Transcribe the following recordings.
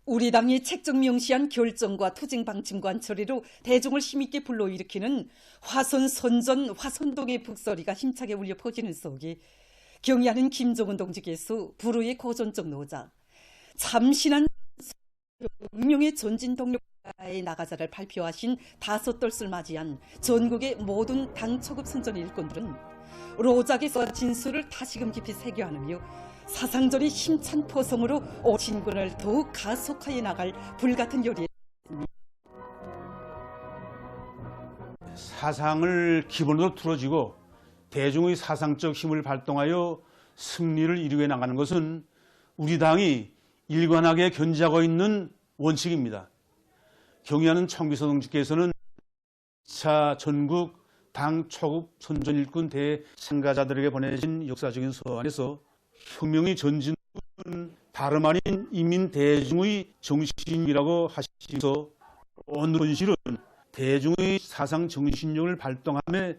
우리 당이 책정 명시한 결정과 투쟁 방침관 처리로 대중을 힘있게 불러일으키는 화선 선전 화선동의 북소리가 힘차게 울려 퍼지는 속에 경의하는 김정은 동지께서 불후의 고전적 노자, 참신한 혁명의 전진 동력가의 나가자를 발표하신 다섯 떫을 맞이한 전국의 모든 당 초급 선전 일꾼들은 로작에서 진수를 다시금 깊이 새겨하며 사상전의 힘찬 포성으로 진군을 더욱 가속하여 나갈 불같은 요리에 사상을 기본으로 틀어지고 대중의 사상적 힘을 발동하여 승리를 이루어 나가는 것은 우리 당이 일관하게 견지하고 있는 원칙입니다. 경의하는 청비서 동지께서는 2차 전국 당 초급 선전 일꾼 대참가자들에게 보내신 역사적인 서한에서 혁명의 전진은 다름 아닌 인민 대중의 정신이라고 하시면서 오늘 본실은 대중의 사상 정신력을 발동함에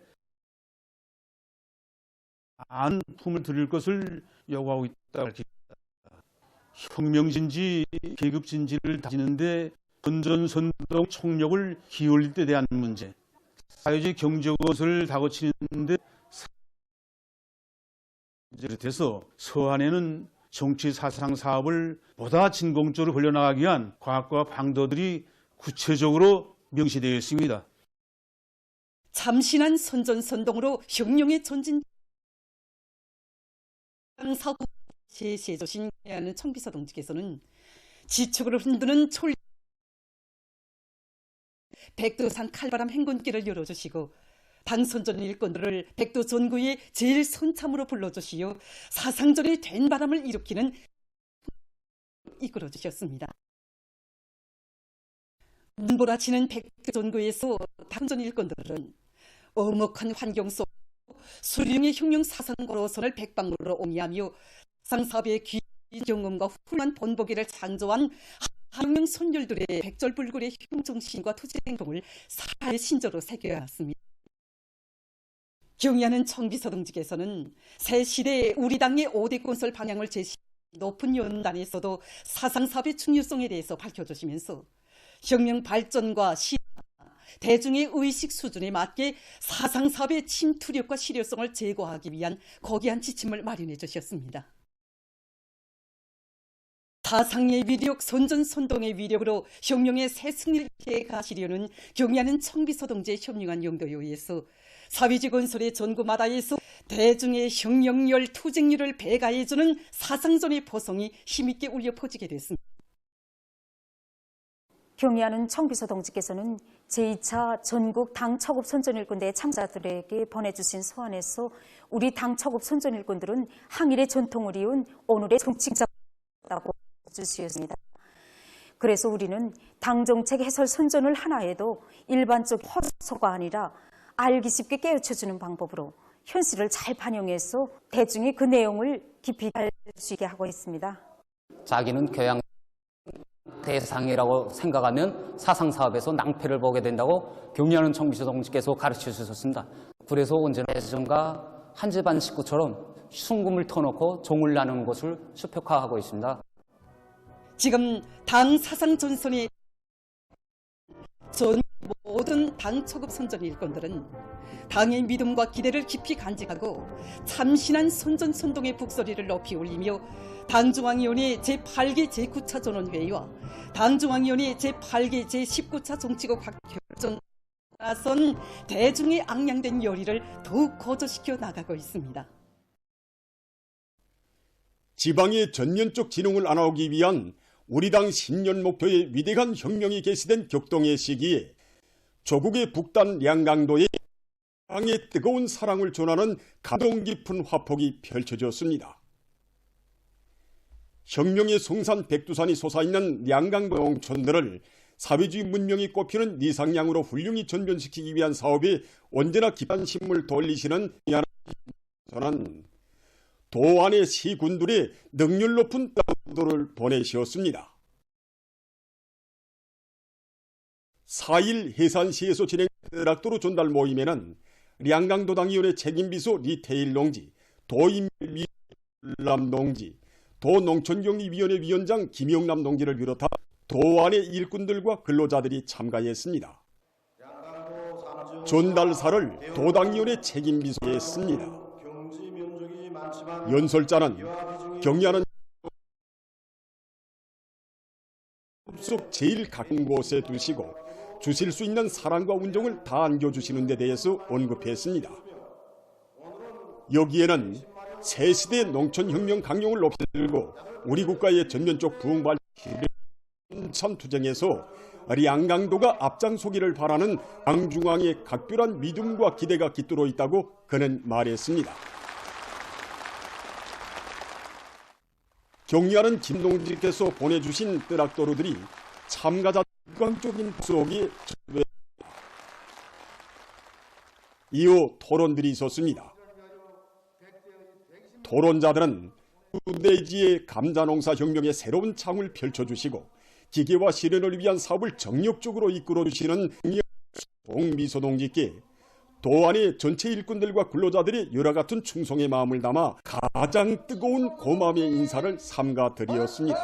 많은 품을 들일 것을 요구하고 있다고 밝힙니다. 혁명진지 계급진지를 다지는데 선전선동 총력을 기울일 때 대한 문제, 사회적 경제것을 다그치는데 비롯해서 서한에는 정치 사상 사업을 보다 진공적으로 벌려나가기 위한 과학과 방도들이 구체적으로 명시되어 있습니다. 참신한 선전선동으로 혁명의 전진 사업 제시해주신 하는 청비서 동지께서는 지축을 흔드는 촐 백두산 칼바람 행군길을 열어주시고 당선전 일꾼들을 백두 전구의 제일 선참으로 불러주시어 사상전의 된 바람을 일으키는 이끌어주셨습니다. 눈보라치는 백두 전구에서 당선 일꾼들은 엄혹한 환경 속 수령의 혁명 사상고로선을 백방으로 옹이하며 상사업의 귀 경험과 훌륭한 본보기를 창조한 한명 선열들의 백절불굴의 혁명정신과 투쟁동을 사회 신조로 새겨야 했습니다. 경의하는 청비서 동지께서는 새 시대의 우리 당의 5대 건설 방향을 제시 높은 연단에서도 사상사업의 중요성에 대해서 밝혀주시면서 혁명 발전과 대중의 의식 수준에 맞게 사상사업의 침투력과 실효성을 제고하기 위한 거대한 지침을 마련해 주셨습니다. 사상의 위력, 선전선동의 위력으로 혁명의 새 승리를 해 가시려는 경의하는 청비서 동지의 현명한 용도에 의해서 사회적 건설의 전구마다에서 대중의 혁명열, 투쟁률을 배가해주는 사상전의 포성이 힘있게 울려 퍼지게 됐습니다. 경의하는 청비서 동지께서는 제2차 전국 당 초급 선전일꾼대 참가자들에게 보내주신 서한에서 우리 당 초급 선전일꾼들은 항일의 전통을 이은 오늘의 정치자라고 주시었습니다. 그래서 우리는 당정책 해설 선전을 하나 해도 일반적 허소가 아니라 알기 쉽게 깨우쳐주는 방법으로 현실을 잘 반영해서 대중이 그 내용을 깊이 알 수 있게 하고 있습니다. 자기는 교양 대상이라고 생각하면 사상사업에서 낭패를 보게 된다고 경의하는 청비서 동지께서 가르쳐 주셨습니다. 그래서 언제나 예전과 한 집안 식구처럼 순금을 터놓고 종을 나누는 것을 수표화하고 있습니다. 지금 당 사상 전선의 전 모든 당 초급 선전 일꾼들은 당의 믿음과 기대를 깊이 간직하고 참신한 선전선동의 북소리를 높이 올리며 당중앙위원회 제8개 제9차 전원회의와 당중앙위원회 제8개 제19차 정치국 결정 나선 대중의 앙양된 열의를 더욱 고조시켜 나가고 있습니다. 지방의 전면적 진흥을 안아오기 위한 우리 당 10년 목표의 위대한 혁명이 개시된 격동의 시기에 조국의 북단 량강도에 땅의 뜨거운 사랑을 전하는 감동 깊은 화폭이 펼쳐졌습니다. 혁명의 성산 백두산이 솟아있는 량강도 농촌들을 사회주의 문명이 꼽히는 니상향으로 훌륭히 전변시키기 위한 사업에 언제나 깊은 힘을 돌리시는 저는 도 안의 시군들의 능률 높은 따도를 보내시었습니다. 4일 해산시에서 진행 대락도로 전달 모임에는 량강도당위원회 책임비서 리테일 농지, 도인밀남 농지, 도농촌경리위원회 위원장 김영남 농지를 비롯한 도안의 일꾼들과 근로자들이 참가했습니다. 전달사를 도당위원회 책임비서에 했습니다. 연설자는 경의하는 숲속 제일 가까운 곳에 두시고 주실 수 있는 사랑과 운종을 다 안겨주시는 데 대해서 언급했습니다. 여기에는 새시대 농촌혁명 강령을 높이 들고 우리 국가의 전면적 부흥 발전을 투쟁에서 량강도가 앞장서기를 바라는 당중앙의 각별한 믿음과 기대가 깃들어 있다고 그는 말했습니다. 경의하는 김동직께서 보내주신 뜨락도루들이 참가자 일관적인 속에 이후 토론들이 있었습니다. 토론자들은 후대지의 감자농사 혁명의 새로운 창을 펼쳐주시고 기계화 실현을 위한 사업을 정력적으로 이끌어주시는 동미소동지께 도안의 전체 일꾼들과 근로자들이 열화 같은 충성의 마음을 담아 가장 뜨거운 고마움의 인사를 삼가 드리었습니다.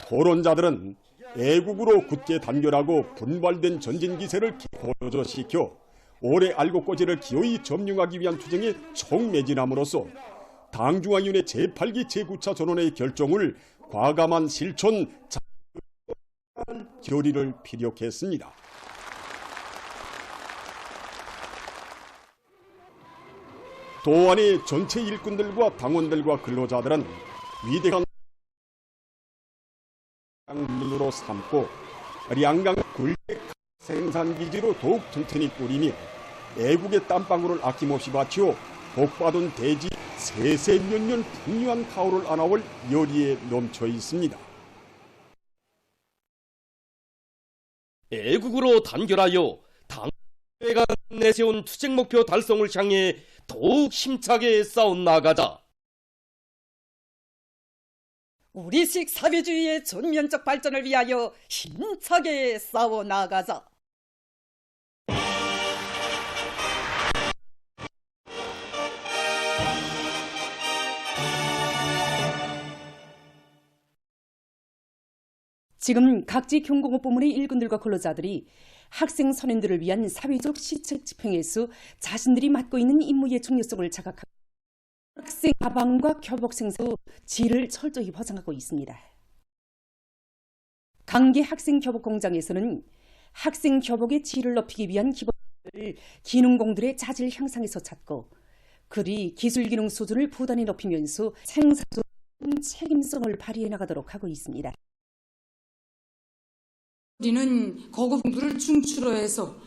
토론자들은 애국으로 굳게 단결하고 분발된 전진 기세를 고조시켜 오래 알곡고지를 기어이 점령하기 위한 투쟁에 총매진함으로써 당중앙위원회 제8기 제9차 전원의 결정을 과감한 실천 결의를 피력했습니다. 도안의 전체 일꾼들과 당원들과 근로자들은 위대한 강민으로 삼고 량강 굴백 생산기지로 더욱 튼튼히 꾸리며 애국의 땀방울을 아낌없이 바치어 복받은 대지 세세년년 풍요한 가오를 안아올 열의에 넘쳐 있습니다. 애국으로 단결하여 당회가 내세운 투쟁 목표 달성을 향해 더욱 힘차게 싸워 나가자. 우리식 사회주의의 전면적 발전을 위하여 힘차게 싸워 나가자. 지금 각지 경공업부문의 일꾼들과 근로자들이 학생 선임들을 위한 사회적 시책 집행에서 자신들이 맡고 있는 임무의 중요성을 자각하고 학생 가방과 교복 생산으로 질을 철저히 보장하고 있습니다. 강계 학생 교복 공장에서는 학생 교복의 질을 높이기 위한 기본을 기능공들의 자질 향상에서 찾고 그리 기술 기능 수준을 부단히 높이면서 생산 책임성을 발휘해 나가도록 하고 있습니다. 우리는 고급 공들을 중추로 해서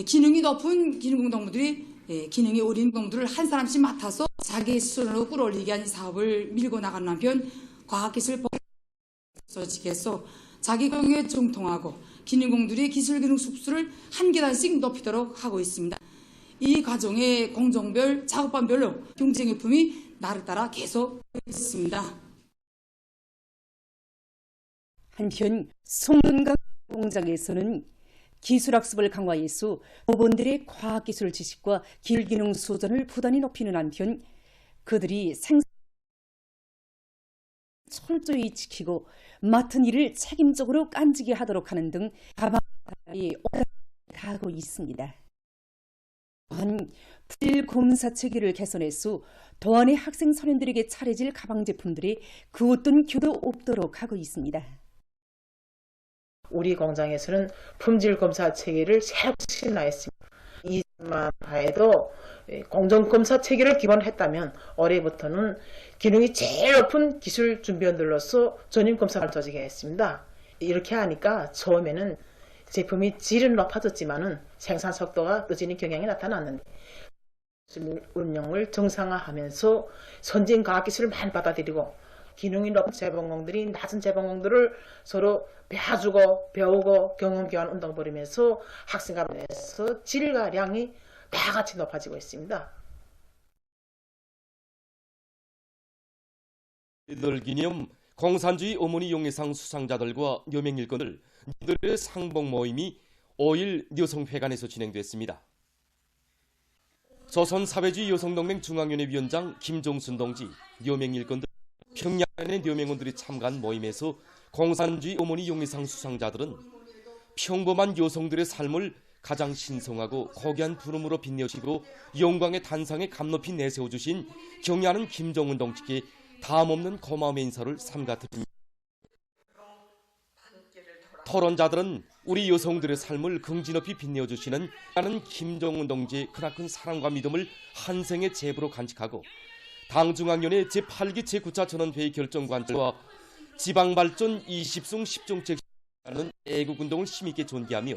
기능이 높은 기능공동무들이 기능이 어린 공들을 한 사람씩 맡아서 자기 수준으로 끌어올리기 위한 사업을 밀고 나가는 한편 과학기술 복지에서 자기 경영에 정통하고 기능공들이 기술 기능 습수를 한 계단씩 높이도록 하고 있습니다. 이 과정에 공정별, 작업반별로 경쟁의품이 나를 따라 계속 있습니다. 한편 송년강 공장에서는 기술학습을 강화해서 법원들의 과학기술 지식과 기술기능 수준을 부단히 높이는 한편 그들이 생산 철저히 지키고 맡은 일을 책임적으로 깐지게 하도록 하는 등 가방이 다하고 있습니다. 또한 풀검사 체계를 개선해서 도안의 학생 선임들에게 차려질 가방 제품들이 그 어떤 규도 없도록 하고 있습니다. 우리 공장에서는 품질검사 체계를 새로 신화했습니다. 이만 봐도 공정검사 체계를 기본했다면 올해부터는 기능이 제일 높은 기술 준비원들로서 전임검사를 조직해 했습니다. 이렇게 하니까 처음에는 제품이 질은 높아졌지만은 생산 속도가 늦어지는 경향이 나타났는데 운영을 정상화하면서 선진 과학기술을 많이 받아들이고 기능이 높은 재봉공들이 낮은 재봉공들을 서로 배워주고 배우고 경험 교환 운동 벌이면서 학생간에서 질과 량이 다 같이 높아지고 있습니다. 이들 기념 공산주의 어머니 용예상 수상자들과 여명 일꾼들 이들의 상봉 모임이 5일 여성회관에서 진행됐습니다. 조선사회주의 여성동맹 중앙위원회 위원장 김종순 동지, 료맹 일꾼 등 평양의 료맹원들이 참가한 모임에서 공산주의 어머니 용의상 수상자들은 평범한 여성들의 삶을 가장 신성하고 고귀한 부름으로 빛내주시고 영광의 단상에 감높이 내세워주신 경의하는 김정은 동지께 다함없는 고마움의 인사를 삼가드립니다. 토론자들은 우리 여성들의 삶을 긍지 높이 빛내어주시는 나는 김정은 동지의 크나큰 사랑과 믿음을 한 생의 제부로 간직하고 당중앙위원회 제8기 제9차 전원회의 결정관절과 지방발전 20송 10정책하는 애국운동을 힘있게 존귀하며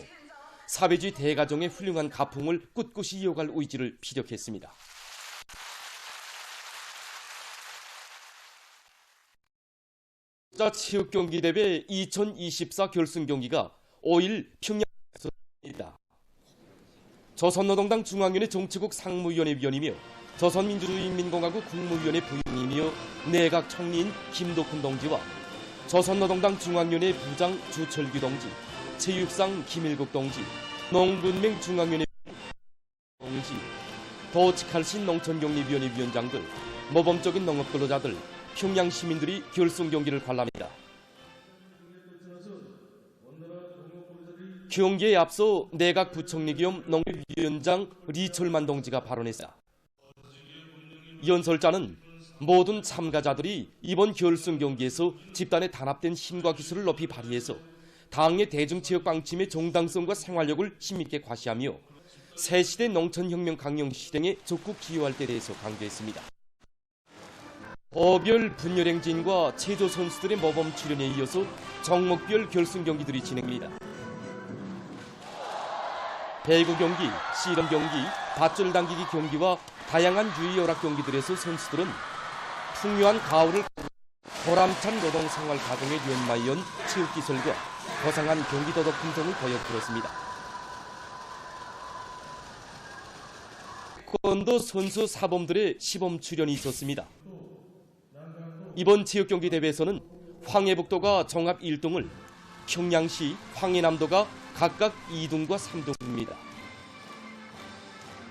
사회주의 대가정의 훌륭한 가풍을 꿋꿋이 이어갈 의지를 피력했습니다. 체육경기대회 2024 결승경기가 5일 평양에서 열립니다. 조선노동당 중앙위원회 정치국 상무위원회 위원이며 조선민주주의인민공화국 국무위원회 부위원이며 내각 총리인 김덕훈 동지와 조선노동당 중앙위원회 부장 주철규 동지, 체육상 김일국 동지, 농군맹 중앙위원회 동지, 도치칼신 농촌경리위원회 위원장들, 모범적인 농업근로자들, 평양 시민들이 결승 경기를 관람합니다. 경기에 앞서 내각 부총리 겸 농업위원장 리철만 동지가 발언했습니다. 연설자는 모든 참가자들이 이번 결승 경기에서 집단의 단합된 힘과 기술을 높이 발휘해서 당의 대중체육 방침의 정당성과 생활력을 힘있게 과시하며 새시대 농촌혁명 강령 실행에 적극 기여할 때 대해서 강조했습니다. 어별 분열행진과 체조 선수들의 모범 출연에 이어서 종목별 결승 경기들이 진행됩니다. 배구 경기, 씨름 경기, 밧줄 당기기 경기와 다양한 유희 열악 경기들에서 선수들은 풍요한 가을을 보람찬 노동 생활 가공에 연마이온 체육 기술과 고상한 경기 도덕 품성을 보여주었습니다. 태권도 선수 사범들의 시범 출연이 있었습니다. 이번 체육경기 대회에서는 황해북도가 종합 1등을, 평양시, 황해남도가 각각 2등과 3등입니다.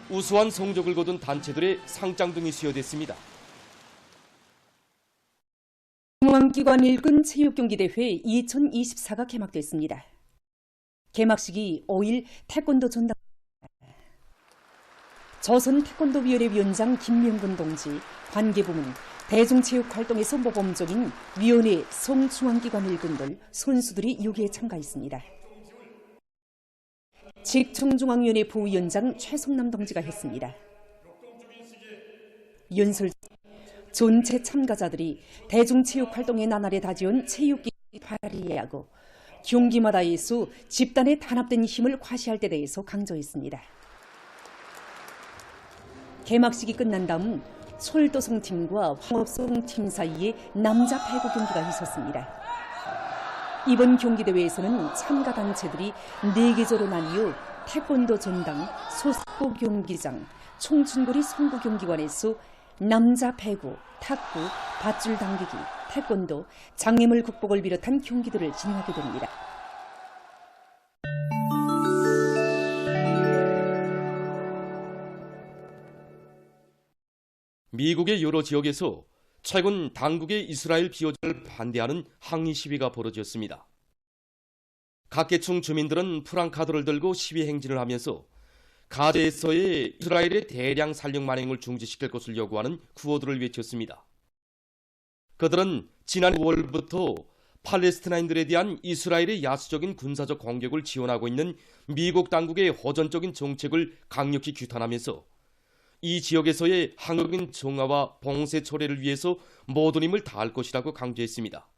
우수한 성적을 거둔 단체들의 상장 등이 수여됐습니다. 중앙기관 일군 체육경기대회 2024가 개막됐습니다. 개막식이 5일 태권도 전당 조선태권도위원회 위원장 김명근 동지, 관계부문, 대중체육활동에서 모범적인 위원회 송중앙기관 일군들, 선수들이 여기에 참가했습니다. 직청중앙위원회 부위원장 최성남 동지가 했습니다. 연설 전체 참가자들이 대중체육활동의 나날에 다져온 체육기술을 발휘하고 경기마다에서 집단의 단합된 힘을 과시할 때 대해서 강조했습니다. 개막식이 끝난 다음 솔도성 팀과 황업성 팀 사이에 남자 배구 경기가 있었습니다. 이번 경기대회에서는 참가 단체들이 4계조로 나뉘어 태권도 전당, 소속고 경기장, 총춘거리 송구경기관에서 남자 배구, 탁구, 밧줄 당기기, 태권도, 장애물 극복을 비롯한 경기들을 진행하게 됩니다. 미국의 여러 지역에서 최근 당국의 이스라엘 비호전을 반대하는 항의 시위가 벌어졌습니다. 각계층 주민들은 프랑카드를 들고 시위 행진을 하면서 가자에서의 이스라엘의 대량 살력 만행을 중지시킬 것을 요구하는 구호들을 외쳤습니다. 그들은 지난 5월부터 팔레스티나인들에 대한 이스라엘의 야수적인 군사적 공격을 지원하고 있는 미국 당국의 호전적인 정책을 강력히 규탄하면서 이 지역에서의 항역인 정화와 봉쇄 초래를 위해서 모든 힘을 다할 것이라고 강조했습니다.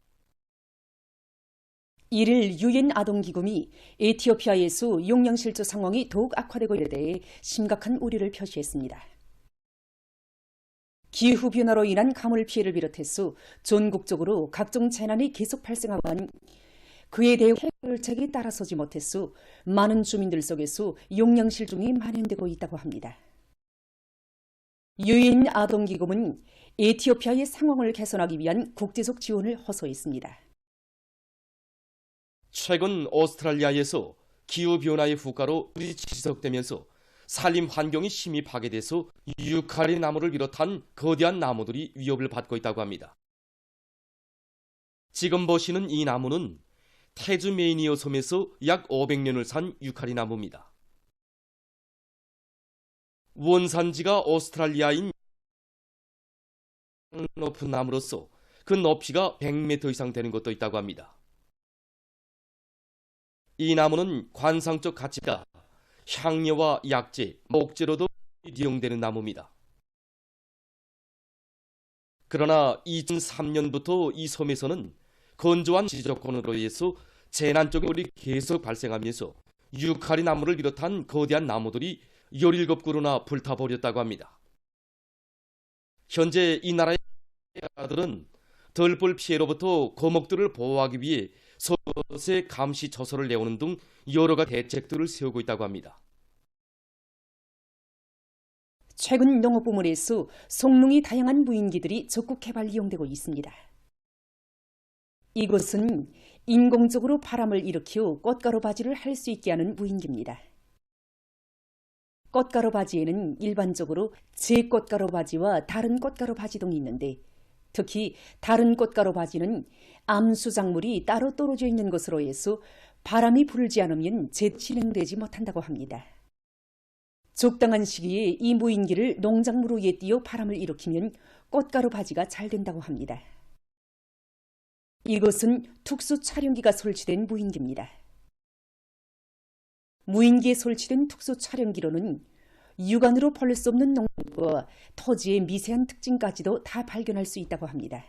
이를 유엔 아동기금이 에티오피아에서 용량실조 상황이 더욱 악화되고 있는 데 대해 심각한 우려를 표시했습니다. 기후변화로 인한 가물 피해를 비롯해서 전국적으로 각종 재난이 계속 발생하고 있는 그에 대해 해결책이 따라서지 못해서 많은 주민들 속에서 용량실종이 만연되고 있다고 합니다. 유엔 아동기금은 에티오피아의 상황을 개선하기 위한 국제적 지원을 호소했습니다. 최근 오스트랄리아에서 기후변화의 후가로 물이 지속되면서 산림 환경이 심히 파괴돼서 유칼리 나무를 비롯한 거대한 나무들이 위협을 받고 있다고 합니다. 지금 보시는 이 나무는 태즈메이니어 섬에서 약 500년을 산 유칼리 나무입니다. 원산지가 오스트랄리아인 높은 나무로서 그 높이가 100m 이상 되는 것도 있다고 합니다. 이 나무는 관상적 가치가 향료와 약재, 목재로도 이용되는 나무입니다. 그러나 2003년부터 이 섬에서는 건조한 지적권으로 인해서 재난적인 물이 계속 발생하면서 유칼리 나무를 비롯한 거대한 나무들이 17그루나 불타버렸다고 합니다. 현재 이 나라의 나라들은 덜불 피해로부터 거목들을 보호하기 위해 소세 감시 처소를 내오는 등 여러 가지 대책들을 세우고 있다고 합니다. 최근 농업부문에서 송릉이 다양한 무인기들이 적극 개발 이용되고 있습니다. 이것은 인공적으로 바람을 일으켜 꽃가루 바지를 할 수 있게 하는 무인기입니다. 꽃가루 바지에는 일반적으로 제꽃가루 바지와 다른 꽃가루 바지 등이 있는데, 특히 다른 꽃가루 바지는 암수작물이 따로 떨어져 있는 것으로 해서 바람이 불지 않으면 재진행되지 못한다고 합니다. 적당한 시기에 이 무인기를 농작물 위에 띄워 바람을 일으키면 꽃가루 바지가 잘 된다고 합니다. 이것은 특수 촬영기가 설치된 무인기입니다. 무인기에 설치된 특수 촬영기로는 육안으로 볼 수 없는 농물과 토지의 미세한 특징까지도 다 발견할 수 있다고 합니다.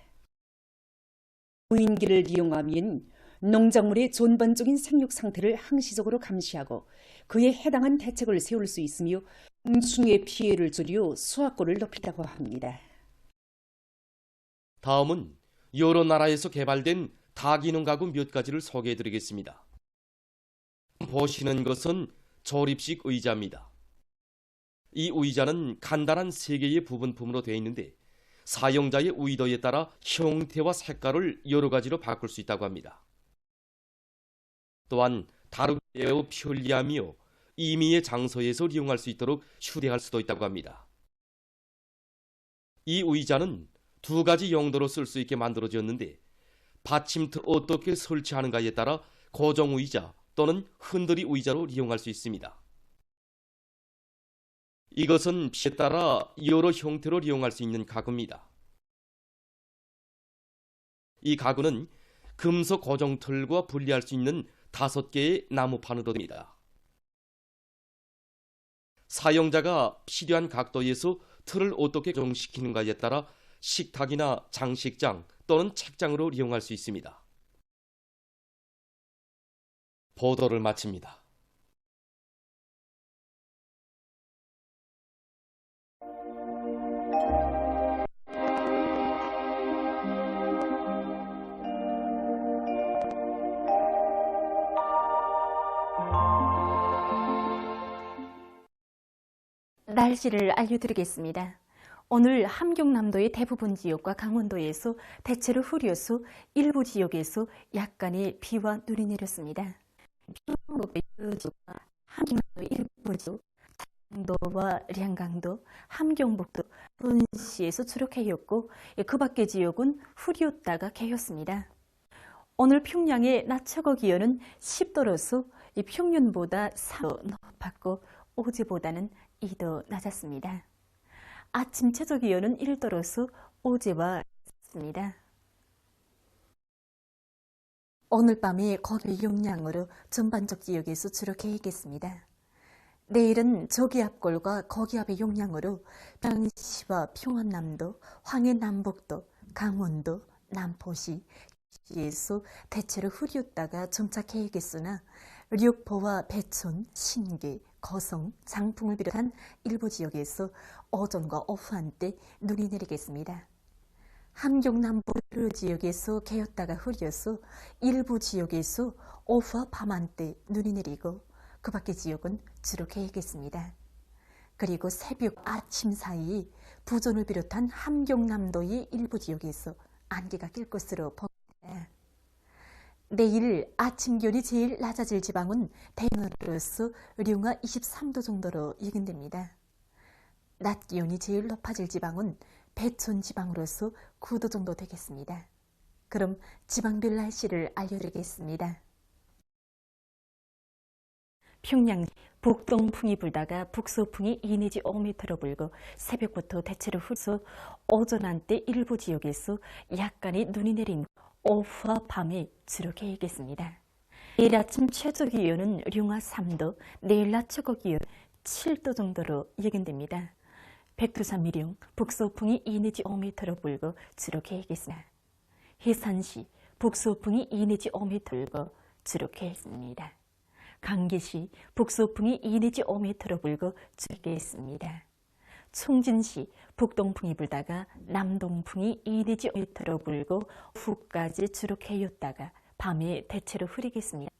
무인기를 이용하면 농작물의 전반적인 생육 상태를 항시적으로 감시하고 그에 해당한 대책을 세울 수 있으며 공충의 피해를 줄여 수확고를 높인다고 합니다. 다음은 여러 나라에서 개발된 다기능 가구 몇 가지를 소개해드리겠습니다. 보시는 것은 조립식 의자입니다. 이 의자는 간단한 3개의 부분품으로 되어 있는데 사용자의 의도에 따라 형태와 색깔을 여러 가지로 바꿀 수 있다고 합니다. 또한 다루기 매우 편리하며 임의의 장소에서 이용할 수 있도록 휴대할 수도 있다고 합니다. 이 의자는 2가지 용도로 쓸 수 있게 만들어졌는데 받침틀 어떻게 설치하는가에 따라 고정 의자 또는 흔들이 의자로 이용할 수 있습니다. 이것은 피에 따라 여러 형태로 이용할 수 있는 가구입니다. 이 가구는 금속 고정틀과 분리할 수 있는 5개의 나무판으로 됩니다. 사용자가 필요한 각도에서 틀을 어떻게 고정시키는가에 따라 식탁이나 장식장 또는 책장으로 이용할 수 있습니다. 보도를 마칩니다. 날씨를 알려드리겠습니다. 오늘 함경남도의 대부분 지역과 강원도에서 대체로 흐려서 일부 지역에서 약간의 비와 눈이 내렸습니다. 평안북도의 여러 지역과 함경남도 일부 지역, 창도와 량강도, 함경북도, 분시에서 주로 개였고 그 밖의 지역은 흐렸다가 개였습니다. 오늘 평양의 낮 최고 기온은 10도로서 평년보다 3도 높았고 어제보다는 2도 낮았습니다. 아침 최저 기온은 1도로서 어제와 같습니다. 오늘 밤에 거기 용량으로 전반적 지역에서 주로 개겠습니다. 내일은 저기압골과 거기압의 용량으로 평시와 평안남도, 황해남북도, 강원도, 남포시, 시에서 대체로 흐렸다가 점차 개겠으나 력포와 배촌, 신계, 거성, 장풍을 비롯한 일부 지역에서 오전과 오후 한때 눈이 내리겠습니다. 함경남부 여러 지역에서 개었다가 흐려서 일부 지역에서 오후와 밤 한때 눈이 내리고 그 밖의 지역은 주로 개겠습니다. 그리고 새벽 아침 사이 부전을 비롯한 함경남도의 일부 지역에서 안개가 낄 것으로 보입니다. 내일 아침 기온이 제일 낮아질 지방은 대너로서 류가 23도 정도로 예견됩니다. 낮 기온이 제일 높아질 지방은 배촌 지방으로서 9도 정도 되겠습니다. 그럼 지방별 날씨를 알려드리겠습니다. 평양 북동풍이 불다가 북서풍이 2 내지 5m로 불고 새벽부터 대체로 흐려서 오전 한때 일부 지역에서 약간의 눈이 내린 오후와 밤에 주로 개겠습니다. 내일 아침 최저 기온은 류가 3도, 내일 낮 최고 기온 7도 정도로 예견됩니다. 백두산 미령 북서풍이 2 내지 5m로 불고 주로 개겠습니다. 해산시 북서풍이 2 내지 5m 불고 주로 개겠습니다. 강계시 북서풍이 2 내지 5m로 불고 주로 개겠습니다. 총진시 북동풍이 불다가 남동풍이 2 내지 5m로 불고 후까지 주로 개였다가 밤에 대체로 흐리겠습니다.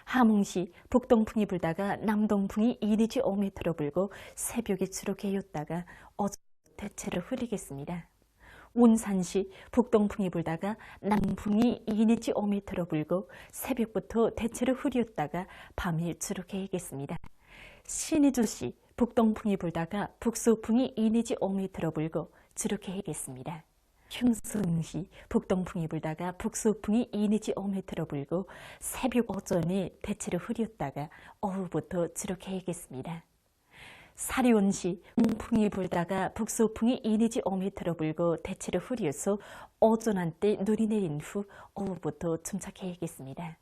함흥시 북동풍이 불다가 남동풍이 2 내지 5m로 불고 새벽에 주로 개였다가 어제 대체로 흐리겠습니다. 운산시 북동풍이 불다가 남풍이 2 내지 5m로 불고 새벽부터 대체로 흐렸다가 밤에 주로 개겠습니다. 신의주시 북동풍이 불다가 북서풍이 2 내지 5m로 불고 주로 개겠습니다. 흉성시 북동풍이 불다가 북서풍이 2 내지 5m로 불고 새벽 오전에 대체로 흐렸다가 오후부터 주로 개겠습니다. 사리온시 동풍이 불다가 북서풍이 2 내지 5m로 불고 대체로 흐려서 오전 한때 눈이 내린 후 오후부터 점차 개겠습니다.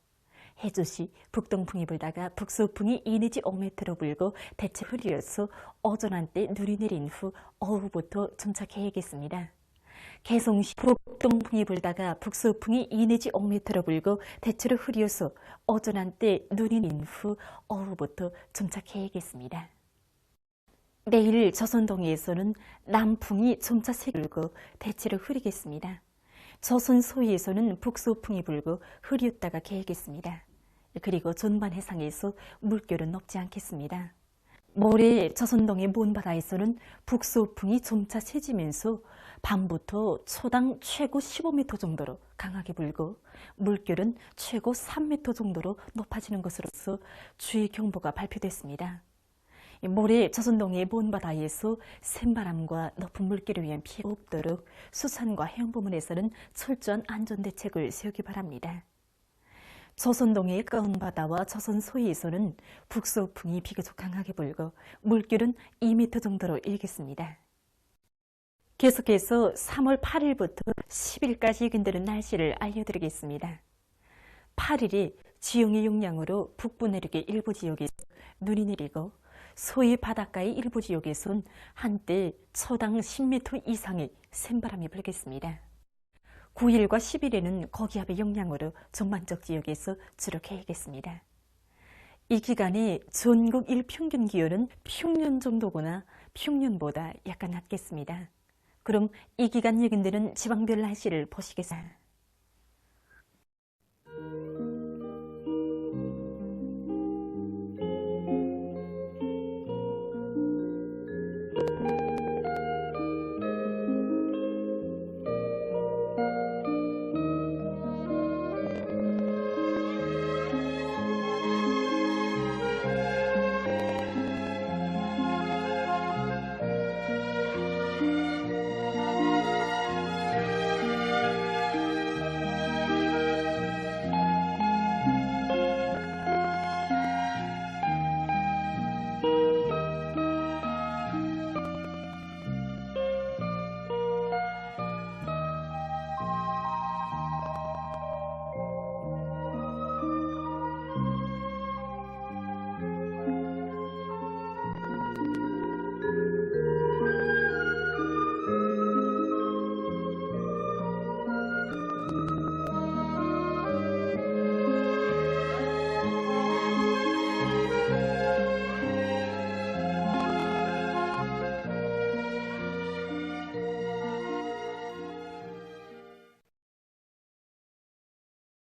해주시 북동풍이 불다가 북서풍이 2 내지 5m로 불고 대체 흐려서 오전 한때 눈이 내린 후 오후부터 점차 개겠습니다. 개성시 북동풍이 불다가 북서풍이 2 내지 5m로 불고 대체로 흐려서 오전 한때 눈이 내린 후 오후부터 점차 개겠습니다. 내일 조선동해에서는 남풍이 점차 세게 불고 대체로 흐리겠습니다. 조선 소위에서는 북서풍이 불고 흐렸다가 개겠습니다. 그리고 전반 해상에서 물결은 높지 않겠습니다. 모레 조선동해 먼바다에서는 북서풍이 점차 세지면서 밤부터 초당 최고 15m 정도로 강하게 불고 물결은 최고 3m 정도로 높아지는 것으로서 주의 경보가 발표됐습니다. 모레 조선동해 먼바다에서 센바람과 높은 물결에 의한 피해가 없도록 수산과 해양부문에서는 철저한 안전대책을 세우기 바랍니다. 조선동해의 가운바다와 조선 소해에서는 북서풍이 비교적 강하게 불고 물결은 2m 정도로 일겠습니다. 계속해서 3월 8일부터 10일까지 예견되는 날씨를 알려드리겠습니다. 8일이 지형의 영향으로 북부 내륙의 일부 지역에서 눈이 내리고 소해 바닷가의 일부 지역에선 한때 초당 10m 이상의 센바람이 불겠습니다. 9일과 10일에는 고기압의 영향으로 전반적 지역에서 주로 개겠습니다. 이 기간에 전국 일평균 기온은 평년 정도거나 평년보다 약간 낮겠습니다. 그럼 이 기간 예견되는 지방별 날씨를 보시겠습니다.